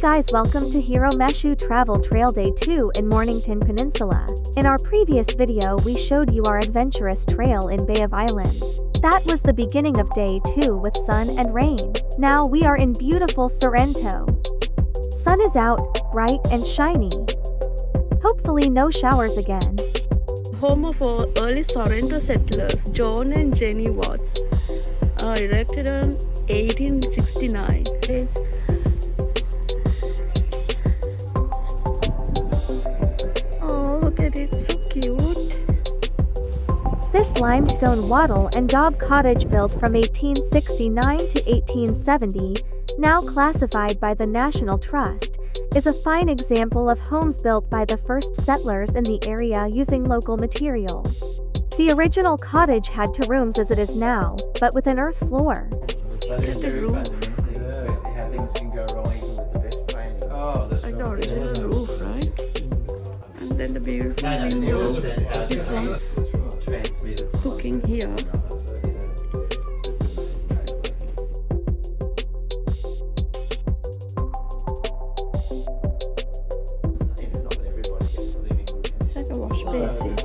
Guys, welcome to Hiro Meshu Travel Trail Day 2 in Mornington Peninsula. In our previous video we showed you our adventurous trail in Bay of Islands. That was the beginning of day 2 with sun and rain. Now we are in beautiful Sorrento. Sun is out, bright and shiny. Hopefully no showers again. Home of our early Sorrento settlers, John and Jenny Watts, erected in 1869. Look at it, so cute. This limestone wattle and daub cottage built from 1869 to 1870, now classified by the National Trust, is a fine example of homes built by the first settlers in the area using local materials. The original cottage had 2 rooms as it is now, but with an earth floor. Look at the roof. How things can go wrong even with the best planning. Oh, that's like the original roof, right? And then the beautiful window. This one's cooking here. It's like a wash basin.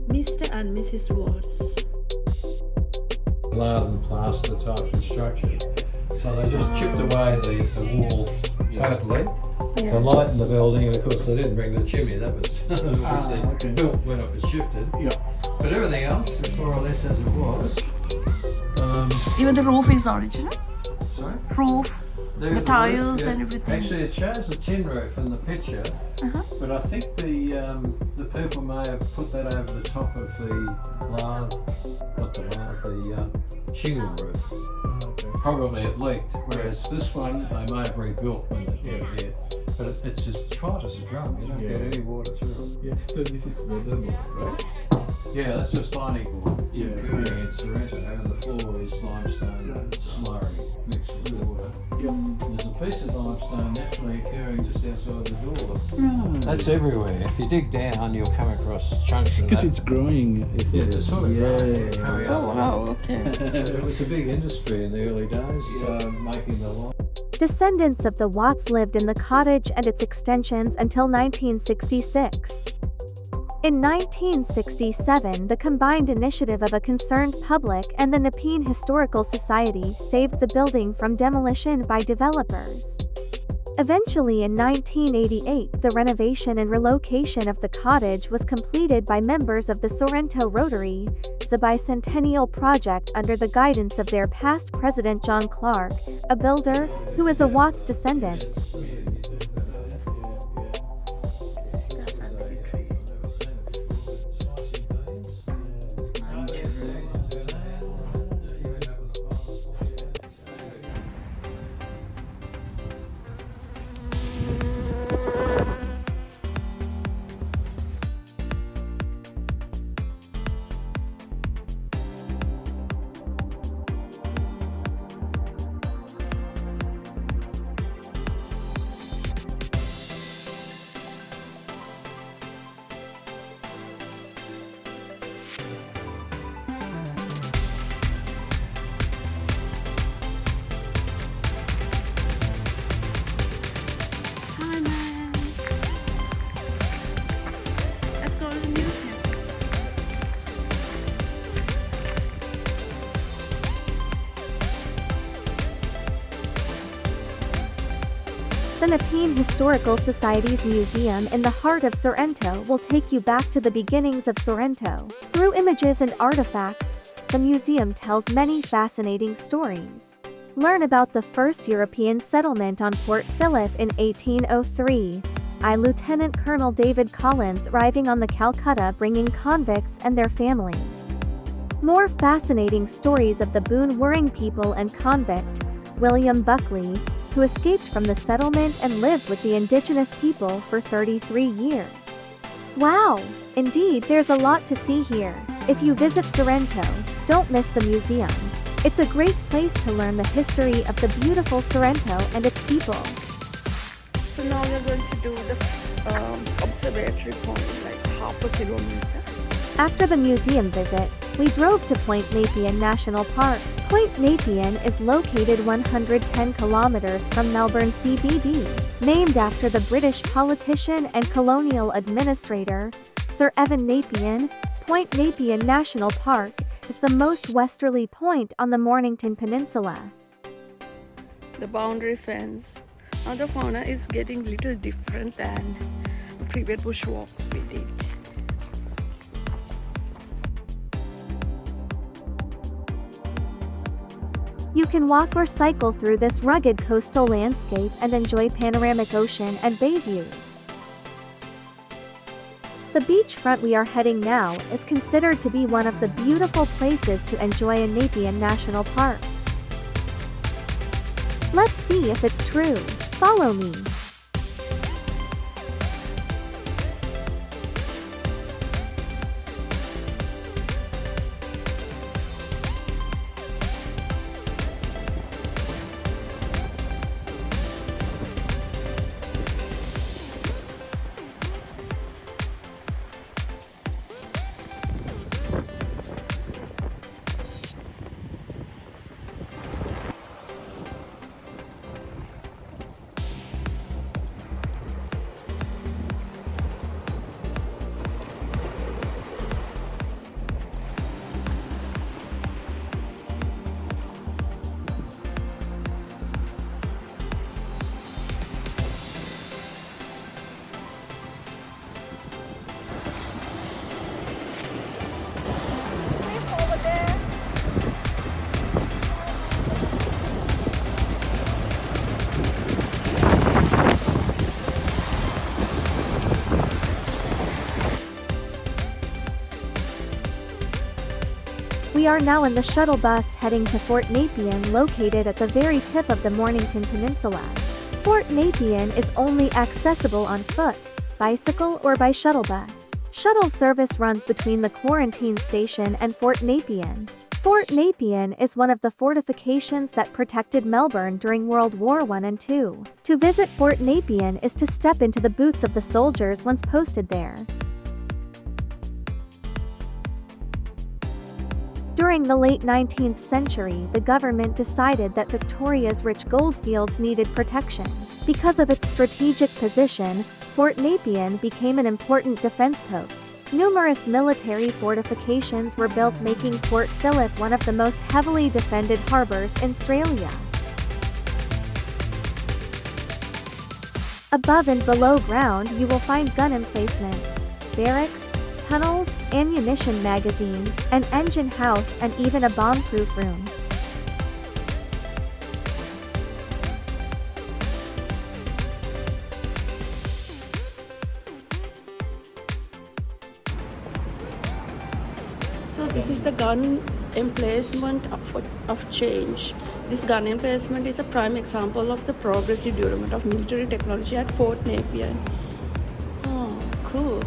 Mr. and Mrs. Watts. Lard and plaster type construction. So they just chipped away the wall totally to lighten the building, and of course they didn't bring the chimney, that was obviously built when it was shifted. Yeah. But everything else is more or less as it was. Even the roof is original? Sorry? Roof, the tiles and everything. Actually it shows a tin roof in the picture, but I think the people may have put that over the top of the the shingle roof. Probably it leaked, whereas this one they may have rebuilt when they put it here. But it's as tight as a drum, you don't get any water through it. So this is weatherboard, right? Yeah, that's just lining board. It's building in Sorrento, and the floor is limestone slurry mixed with water. There's a piece of limestone naturally occurring just outside the door. That's everywhere. If you dig down, you'll come across chunks of that. Because it's growing. It's sort of growing, coming up. Oh wow, okay. It was a big industry in the early days, making the lime. Descendants of the Watts lived in the cottage and its extensions until 1966. In 1967, the combined initiative of a concerned public and the Nepean Historical Society saved the building from demolition by developers. Eventually in 1988, the renovation and relocation of the cottage was completed by members of the Sorrento Rotary, the bicentennial project under the guidance of their past president John Clark, a builder, who is a Watts descendant. The Nepean Historical Society's museum in the heart of Sorrento will take you back to the beginnings of Sorrento. Through images and artifacts, the museum tells many fascinating stories. Learn about the first European settlement on Port Phillip in 1803. Lieutenant Colonel David Collins arriving on the Calcutta bringing convicts and their families. More fascinating stories of the Boon-Wuring people and convict, William Buckley, who escaped from the settlement and lived with the indigenous people for 33 years. Wow! Indeed, there's a lot to see here. If you visit Sorrento, don't miss the museum. It's a great place to learn the history of the beautiful Sorrento and its people. So now we're going to do the observatory point, like half a kilometer. After the museum visit, we drove to Point Nepean National Park. Point Nepean is located 110 kilometers from Melbourne CBD. Named after the British politician and colonial administrator, Sir Evan Nepean, Point Nepean National Park is the most westerly point on the Mornington Peninsula. The boundary fence. Now the fauna is getting little different than the previous bushwalks we did. You can walk or cycle through this rugged coastal landscape and enjoy panoramic ocean and bay views. The beachfront we are heading now is considered to be one of the beautiful places to enjoy in Nepean National Park. Let's see if it's true. Follow me. We are now in the shuttle bus heading to Fort Nepean, located at the very tip of the Mornington Peninsula. Fort Nepean is only accessible on foot, bicycle or by shuttle bus. Shuttle service runs between the quarantine station and Fort Nepean. Fort Nepean is one of the fortifications that protected Melbourne during World War I and II. To visit Fort Nepean is to step into the boots of the soldiers once posted there. During the late 19th century, the government decided that Victoria's rich goldfields needed protection. Because of its strategic position, Fort Nepean became an important defense post. Numerous military fortifications were built, making Port Phillip one of the most heavily defended harbors in Australia. Above and below ground you will find gun emplacements, barracks, tunnels, ammunition magazines, an engine house and even a bomb-proof room. So this is the gun emplacement of change. This gun emplacement is a prime example of the progressive development of military technology at Fort Nepean. Oh, cool.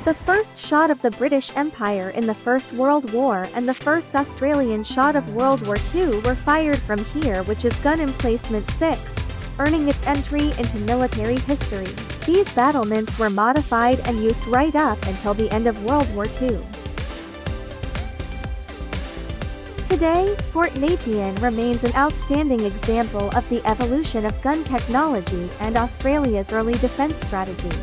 The first shot of the British Empire in the First World War and the first Australian shot of World War II were fired from here, which is gun emplacement 6, earning its entry into military history. These battlements were modified and used right up until the end of World War II. Today, Fort Nepean remains an outstanding example of the evolution of gun technology and Australia's early defence strategies.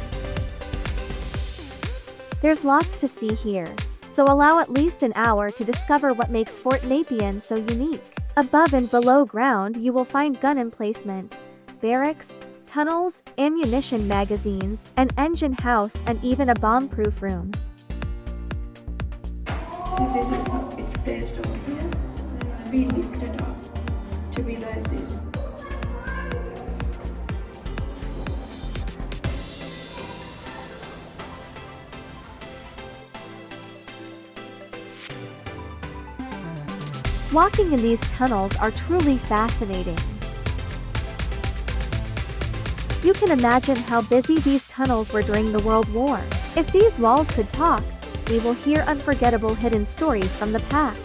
There's lots to see here, so allow at least an hour to discover what makes Fort Nepean so unique. Above and below ground you will find gun emplacements, barracks, tunnels, ammunition magazines, an engine house and even a bomb-proof room. So this is how it's placed over here. It's been lifted up to be like this. Walking in these tunnels are truly fascinating. You can imagine how busy these tunnels were during the World War. If these walls could talk, we will hear unforgettable hidden stories from the past.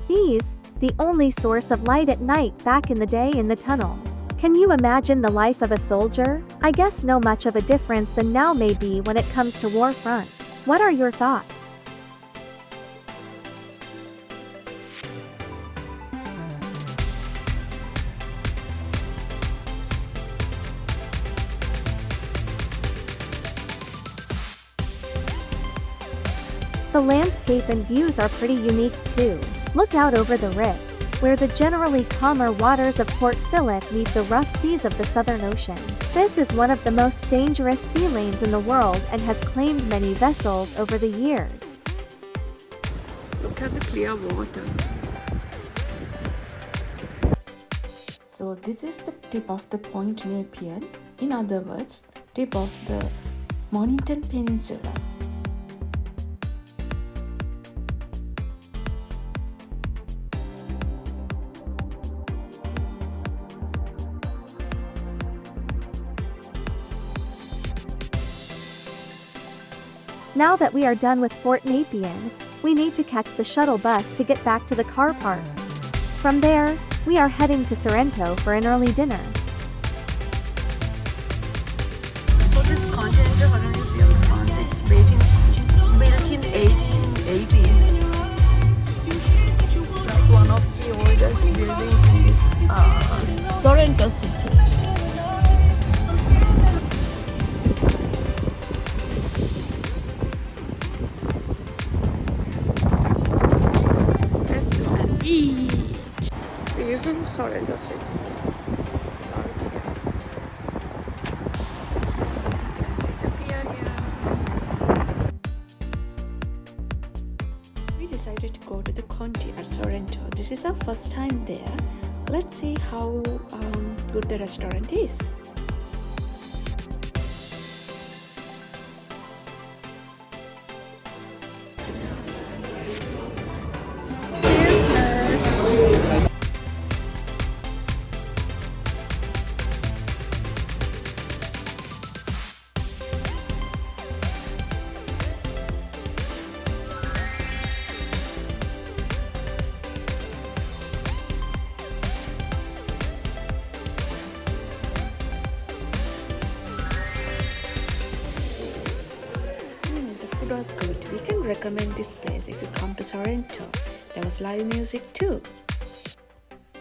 These, the only source of light at night back in the day in the tunnels. Can you imagine the life of a soldier? I guess no much of a difference than now may be when it comes to war front. What are your thoughts? The landscape and views are pretty unique too. Look out over the Rip, where the generally calmer waters of Port Phillip meet the rough seas of the Southern Ocean. This is one of the most dangerous sea lanes in the world and has claimed many vessels over the years. Look at the clear water. So this is the tip of the Point Nepean. In other words, tip of the Mornington Peninsula. Now that we are done with Fort Nepean, we need to catch the shuttle bus to get back to the car park. From there, we are heading to Sorrento for an early dinner. So this Continental Museum it's built in 1880s. It's like one of the oldest buildings in this Sorrento city. From Sorrento city. You can see the pier here. We decided to go to the Conti at Sorrento. This is our first time there. Let's see how good the restaurant is. Was good. We can recommend this place if you come to Sorrento. There was live music too.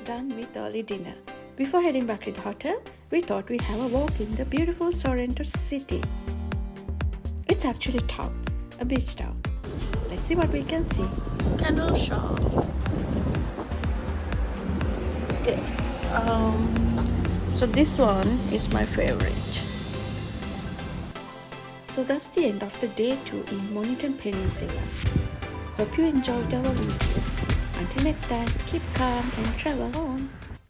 Done with early dinner. Before heading back to the hotel, we thought we'd have a walk in the beautiful Sorrento city. It's actually a town, a beach town. Let's see what we can see. Candle shop. Okay. So this one is my favorite. So that's the end of the day 2 in Mornington Peninsula. Hope you enjoyed our video. Until next time, keep calm and travel on.